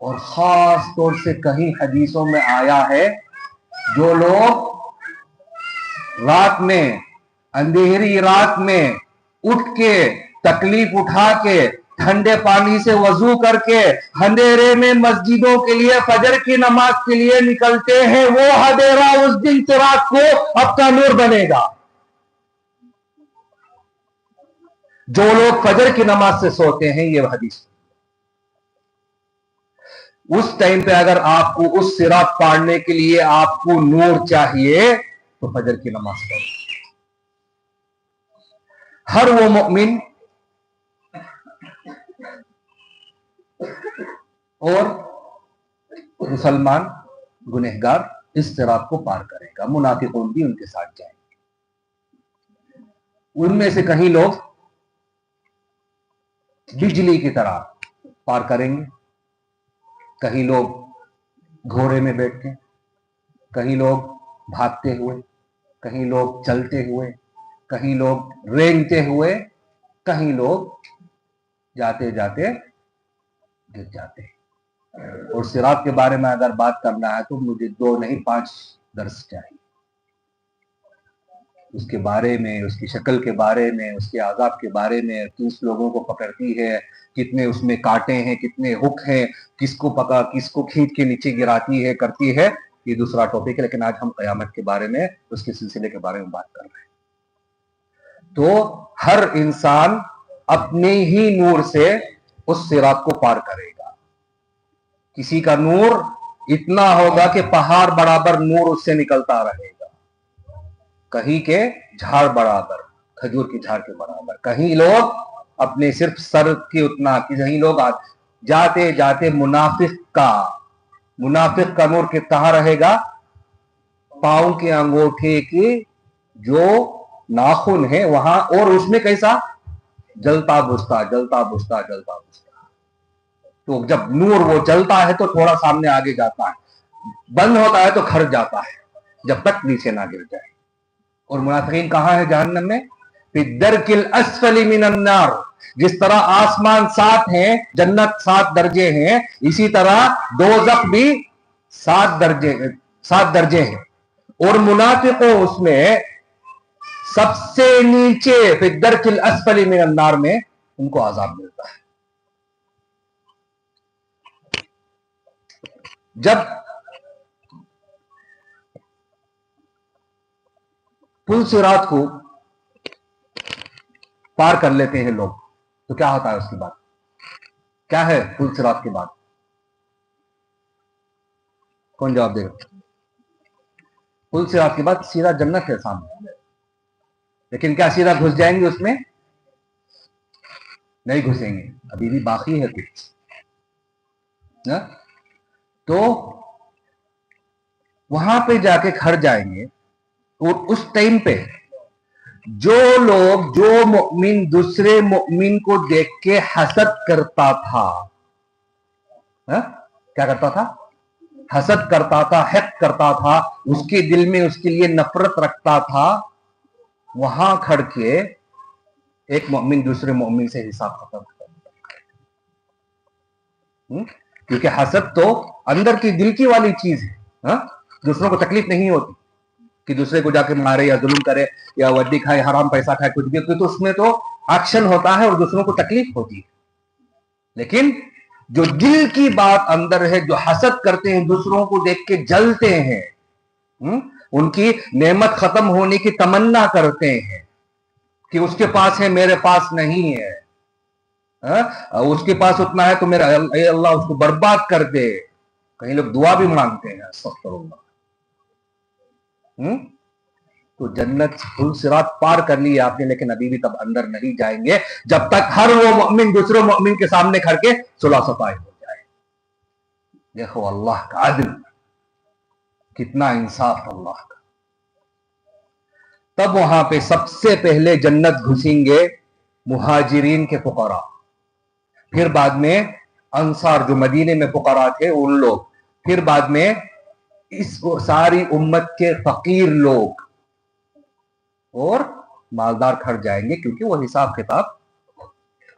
اور خاص طور سے کہیں حدیثوں میں آیا ہے جو لوگ رات میں اندھیری رات میں اٹھ کے تکلیف اٹھا کے ٹھنڈے پانی سے وضو کر کے اندھیرے میں مسجدوں کے لیے فجر کی نماز کے لیے نکلتے ہیں، وہ اندھیرا اس دن چراغ کو اپنا نور بنے گا۔ جو لوگ فجر کی نماز سے سوتے ہیں، یہ حدیث، اس ٹائم پہ اگر آپ کو اس صراط پاڑنے کے لیے آپ کو نور چاہیے تو فجر کی نماز پڑھیں۔ ہر وہ مومن اور مسلمان گنہگار اس صراط کو پار کرے گا، منافقون بھی ان کے ساتھ جائیں گے۔ ان میں سے کہیں لوگ بجلی کی طرح پار کریں گے، کہیں لوگ گھوڑے میں بیٹھ کے، کہیں لوگ بھاگتے ہوئے، کہیں لوگ چلتے ہوئے، کہیں لوگ رینگتے ہوئے، کہیں لوگ جاتے جاتے گر جاتے ہیں۔ اور صراط کے بارے میں اگر بات کرنا ہے تو مجھے 2 نہیں 5 درس چاہیے، اس کے بارے میں، اس کی شکل کے بارے میں، اس کے عذاب کے بارے میں، کس لوگوں کو پکڑتی ہے، کتنے اس میں کانٹے ہیں، کتنے ہک ہیں، کس کو پکڑ، کس کو کھینچ کے نیچے گراتی ہے، کرتی ہے، یہ دوسرا ٹاپک ہے۔ لیکن آج ہم قیامت کے بارے میں، اس کے سلسلے کے بارے میں بات کر رہے ہیں۔ تو ہر انسان اپنے ہی نور سے اس صراط کو پار کرے گا۔ کسی کا نور اتنا ہوگا کہ پہاڑ برابر نور اس سے نکلتا رہے گا، کہیں کے جھاڑ برابر، کھجور کی جھاڑ کے برابر، کہیں لوگ اپنے صرف سر کی اتنا، کہیں لوگ جاتے جاتے منافق کا نور کہاں رہے گا؟ پاؤں کے انگوٹھے کی جو ناخن ہے وہاں، اور اس میں کیسا جلتا بجھتا جلتا بجھتا جلتا بجھتا۔ تو جب نور وہ جلتا ہے تو تھوڑا سامنے آگے جاتا ہے، بند ہوتا ہے تو کھڑ جاتا ہے جب تک نیچے نہ گر جائے۔ اور منافقین کہاں ہے؟ جہنم میں، فی الدرک الاسفل من النار۔ جس طرح آسمان 7 ہیں، جنت 7 درجے ہیں، اسی طرح دوزخ بھی 7 درجے ہیں، اور منافقوں اس میں سب سے نیچے فی الدرک الاسفل من النار میں ان کو عذاب ملتا ہے۔ جب پل صراط کو پار کر لیتے ہیں لوگ تو کیا ہوتا ہے؟ اس کی بات کیا ہے؟ پل صراط کے بعد کون جواب دے گا؟ پل صراط کے بعد سیدھا جنت ہے سامنے، لیکن کیا سیدھا گھس جائیں گے اس میں؟ نہیں گھسیں گے، ابھی بھی باقی ہے کچھ۔ تو وہاں پہ جا کے کھڑ جائیں گے، اور اس ٹائم پہ جو مومن دوسرے مومن کو دیکھ کے حسد کرتا تھا، کیا کرتا تھا؟ حسد کرتا تھا، حقد کرتا تھا، اس کے دل میں اس کے لیے نفرت رکھتا تھا، وہاں کھڑ کے ایک مومن دوسرے مومن سے حساب ختم کرتا، کیونکہ حسد تو اندر کی دل کی والی چیز ہے۔ دوسروں کو تکلیف نہیں ہوتی کہ دوسرے کو جا کے مارے یا ظلم کرے یا وڈی کھائے، حرام پیسہ کھائے، کچھ بھی، تو اس میں تو ایکشن ہوتا ہے اور دوسروں کو تکلیف ہوتی ہے۔ لیکن جو دل کی بات اندر ہے، جو حسد کرتے ہیں، دوسروں کو دیکھ کے جلتے ہیں، ان کی نعمت ختم ہونے کی تمنا کرتے ہیں کہ اس کے پاس ہے میرے پاس نہیں ہے، اس کے پاس اتنا ہے تو میرا اے اللہ اس کو برباد کر دے۔ کہیں لوگ دعا بھی مانگتے ہیں، استغفر اللہ۔ تو جنت پل صراط پار کر لی آپ نے، لیکن ابھی بھی تب اندر نہیں جائیں گے جب تک ہر وہ مومن دوسرے مومن کے سامنے کھڑ کے صلح صفائی ہو جائے۔ دیکھو اللہ کا عدل، کتنا انصاف اللہ کا۔ تب وہاں پہ سب سے پہلے جنت گھسیں گے مہاجرین کے فقراء، پھر بعد میں انصار جو مدینے میں فقراء تھے ان لوگ، پھر بعد میں اس ساری امت کے فقیر لوگ، اور مالدار کھڑ جائیں گے، کیونکہ وہ حساب کتاب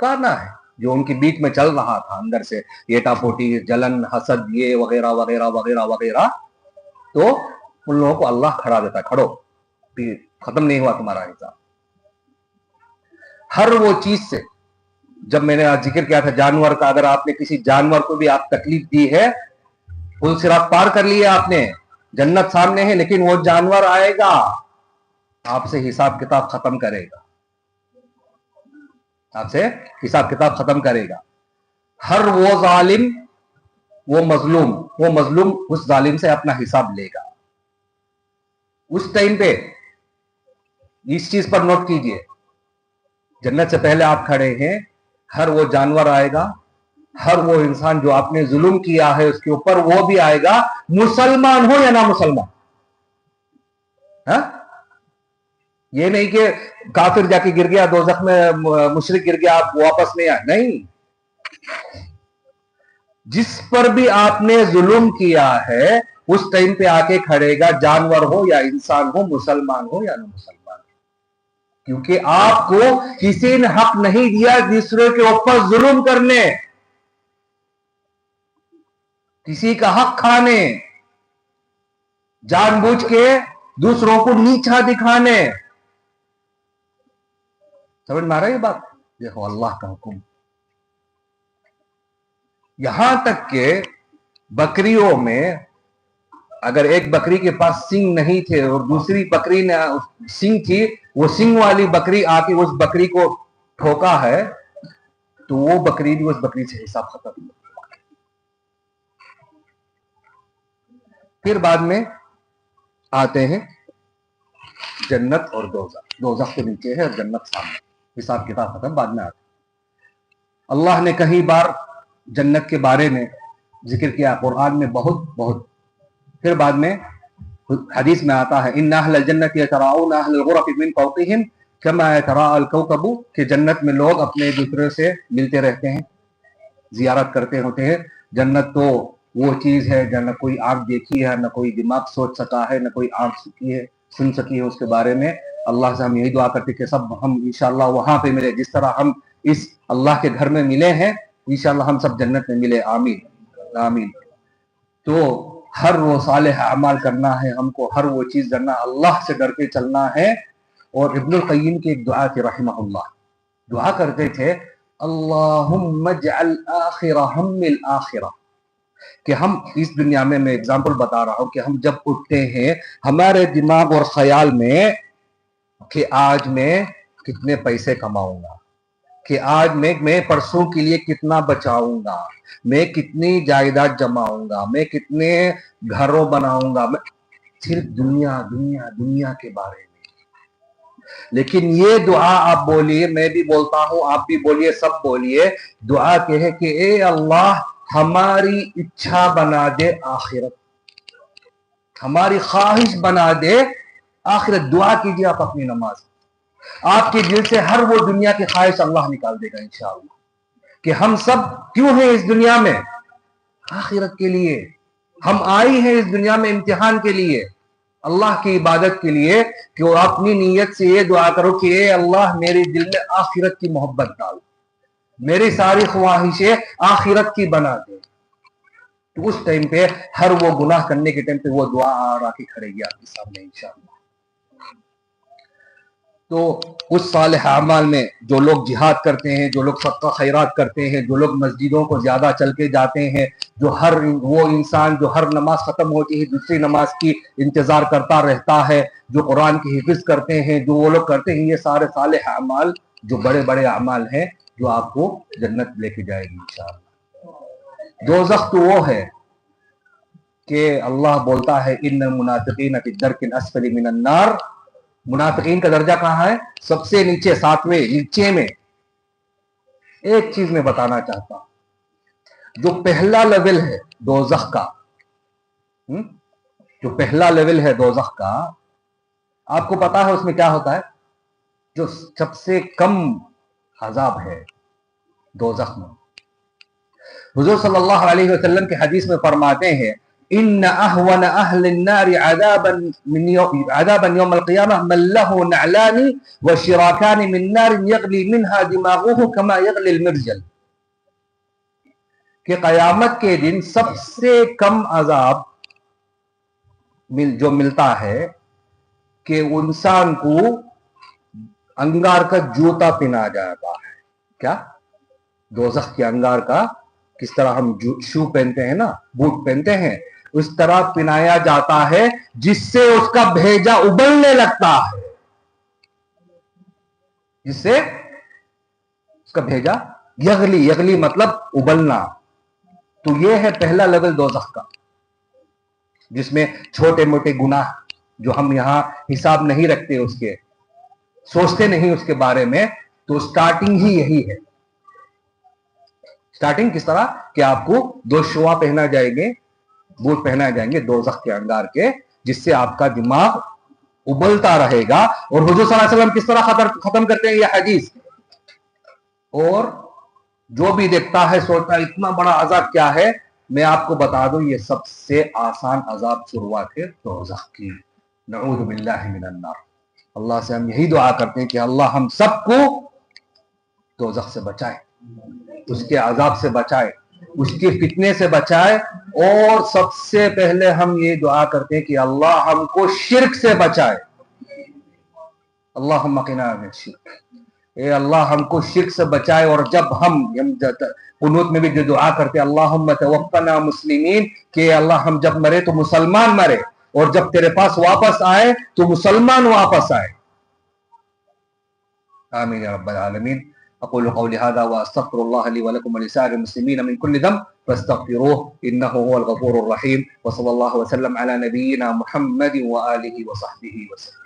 کرنا ہے جو ان کے بیچ میں چل رہا تھا اندر سے، یہ ٹاپوٹی، جلن، حسد، یہ وغیرہ وغیرہ وغیرہ وغیرہ، تو ان لوگوں کو اللہ کھڑا دیتا ہے، کھڑو ختم نہیں ہوا تمہارا حساب. ہر وہ چیز سے، جب میں نے آج ذکر کیا تھا جانور کا، اگر آپ نے کسی جانور کو بھی آپ تکلیف دی ہے، پل صراط پار کر لیا آپ نے، جنت سامنے ہے، لیکن وہ جانور آئے گا آپ سے حساب کتاب ختم کرے گا، آپ سے حساب کتاب ختم کرے گا. ہر وہ ظالم، وہ مظلوم اس ظالم سے اپنا حساب لے گا. اس ٹائم پہ اس چیز پر نوٹ کیجئے، جنت سے پہلے آپ کھڑے ہیں، ہر وہ جانور آئے گا، ہر وہ انسان جو آپ نے ظلم کیا ہے اس کے اوپر، وہ بھی آئے گا، مسلمان ہو یا نہ مسلمان. ہاں، یہ نہیں کہ کافر جا کے گر گیا دوزخ میں، مشرک گر گیا آپ واپس نہیں آئے، نہیں. جس پر بھی آپ نے ظلم کیا ہے اس ٹائم پہ آ کے کھڑے گا، جانور ہو یا انسان ہو، مسلمان ہو یا نہ مسلمان ہو. کیونکہ آپ کو کسی نے حق نہیں دیا دوسرے کے اوپر ظلم کرنے، کسی کا حق کھانے، جان بوجھ کے دوسروں کو نیچا دکھانے. سمجھ میں آ رہا ہے یہ بات؟ دیکھو اللہ کا حکم، یہاں تک کہ بکریوں میں اگر ایک بکری کے پاس سینگ نہیں تھے اور دوسری بکری نے سینگ تھی، وہ سینگ والی بکری آ کے اس بکری کو ٹھوکا ہے تو وہ بکری بھی اس بکری سے حساب ختم. پھر بعد میں آتے ہیں جنت اور دوزخ. دوزخ کے نیچے ہے اور جنت سامنے، حساب کتاب ختم بعد میں آتے. اللہ نے کئی بار جنت کے بارے میں ذکر کیا قرآن میں، بہت. پھر بعد میں حدیث میں آتا ہے ان اہل الجنت یتراءون اہل الغرف من فوقهم كما يتراءى الكوكب، کہ جنت میں لوگ اپنے دوسرے سے ملتے رہتے ہیں، زیارت کرتے ہوتے ہیں. جنت تو وہ چیز ہے جو نہ کوئی آنکھ دیکھی ہے، نہ کوئی دماغ سوچ سکا ہے، نہ کوئی آنکھ سن سکی ہے اس کے بارے میں. اللہ سے ہم یہی دعا کرتے کہ سب ہم انشاءاللہ وہاں پہ ملے، جس طرح ہم اس اللہ کے گھر میں ملے ہیں، انشاءاللہ ہم سب جنت میں ملے. آمین آمین. تو ہر وہ صالح اعمال کرنا ہے ہم کو، ہر وہ چیز کرنا، اللہ سے ڈر کے چلنا ہے. اور ابن القیم کی ایک دعا تھی رحمہ اللہ، دعا کرتے تھے اللہم اجعل آخر ہم الآخرہ، کہ ہم اس دنیا میں اگزامپل بتا رہا ہوں کہ ہم جب اٹھتے ہیں ہمارے دماغ اور خیال میں کہ آج میں کتنے پیسے کماؤں گا، کہ آج میں پرسوں کے لیے کتنا بچاؤں گا، میں کتنی جائیداد جماؤں گا، میں کتنے گھروں بناؤں گا، صرف دنیا کے بارے میں. لیکن یہ دعا آپ بولیے، میں بھی بولتا ہوں، آپ بھی بولیے، سب بولیے، دعا کہ ہے کہ اے اللہ ہماری اچھا بنا دے آخرت، ہماری خواہش بنا دے آخرت. دعا کیجیے آپ اپنی نماز، آپ کے دل سے ہر وہ دنیا کی خواہش اللہ نکال دے گا انشاءاللہ. کہ ہم سب کیوں ہیں اس دنیا میں؟ آخرت کے لیے. ہم آئی ہیں اس دنیا میں امتحان کے لیے، اللہ کی عبادت کے لیے. کہ وہ اپنی نیت سے یہ دعا کرو کہ اے اللہ میرے دل میں آخرت کی محبت ڈال، میری ساری خواہشیں آخرت کی بنا دے. تو اس ٹائم پہ ہر وہ گناہ کرنے کے ٹائم پہ وہ دعا آ کے کھڑے گی آپ کے سامنے انشاءاللہ. تو اس صالح اعمال میں جو لوگ جہاد کرتے ہیں، جو لوگ صدقہ خیرات کرتے ہیں، جو لوگ مسجدوں کو زیادہ چل کے جاتے ہیں، جو وہ انسان جو ہر نماز ختم ہوتی ہے دوسری نماز کی انتظار کرتا رہتا ہے، جو قرآن کی حفظ کرتے ہیں، جو وہ لوگ کرتے ہیں، یہ سارے صالح اعمال جو بڑے بڑے اعمال ہیں جو آپ کو جنت لے کے جائے گی انشاءاللہ. دوزخ تو وہ ہے کہ اللہ بولتا ہے ان المنافقین فی الدرک الاسفل من النار. منافقین کا درجہ کہاں ہے؟ سب سے نیچے، ساتویں نیچے میں. ایک چیز میں بتانا چاہتا ہوں، جو پہلا لیول ہے دوزخ کا، جو پہلا لیول ہے دوزخ کا، آپ کو پتا ہے اس میں کیا ہوتا ہے؟ جو سب سے کم عذاب ہے دوزخ میں، حضور صلی اللہ علیہ وسلم کے حدیث میں فرماتے ہیں ان اهون اهل النار عذابا يوم القيامه من له نعلان وشراكان من نار يغلي منها دماغه كما يغلي المرجل، کہ قیامت کے دن سب سے کم عذاب جو ملتا ہے کہ انسان کو انگار کا جوتا پہنا جاتا ہے. کیا؟ دوزخ کے انگار کا کس طرح ہم شو پہنتے ہیں نا, بوٹ پہنتے ہیں, اس طرح پہنایا جاتا ہے جس سے اس کا بھیجا ابلنے لگتا ہے, جس سے اس کا بھیجا یغلی مطلب ابلنا. تو یہ ہے پہلا لیول دوزخ کا, جس میں چھوٹے موٹے گناہ جو ہم یہاں حساب نہیں رکھتے, اس کے سوچتے نہیں اس کے بارے میں, تو سٹارٹنگ ہی یہی ہے. سٹارٹنگ کس طرح کہ آپ کو 2 شوا پہنا جائیں گے, بوٹ پہنا جائیں گے دوزخ کے انگار کے, جس سے آپ کا دماغ ابلتا رہے گا. اور حضور صلی اللہ علیہ وسلم کس طرح ختم کرتے ہیں یہ حدیث, اور جو بھی دیکھتا ہے سوچتا ہے اتنا بڑا عذاب کیا ہے, میں آپ کو بتا دوں یہ سب سے آسان عذاب شروعات ہے دوزخ کی. نعوذ باللہ من النار. اللہ سے ہم یہی دعا کرتے ہیں کہ اللہ ہم سب کو دوزخ سے بچائے, اس کے عذاب سے بچائے, اس کے فتنے سے بچائے. اور سب سے پہلے ہم یہ دعا کرتے ہیں کہ اللہ ہم کو شرک سے بچائے. اللہم قنا من الشرک, اے اللہ ہم کو شرک سے بچائے. اور جب ہم قنوت میں بھی جو دعا کرتے اللہم توفنا مسلمین, کہ اللہ ہم جب مرے تو مسلمان مرے, اور جب تیرے پاس واپس آئے تو مسلمان واپس آئے. آمین یا رب العالمین. اقول قولی هذا واستغفر الله لي ولكم ولسائر المسلمين من كل ذنب فاستغفروه انه هو الغفور الرحيم. وصلى الله وسلم على نبينا محمد وآله وصحبه وسلم.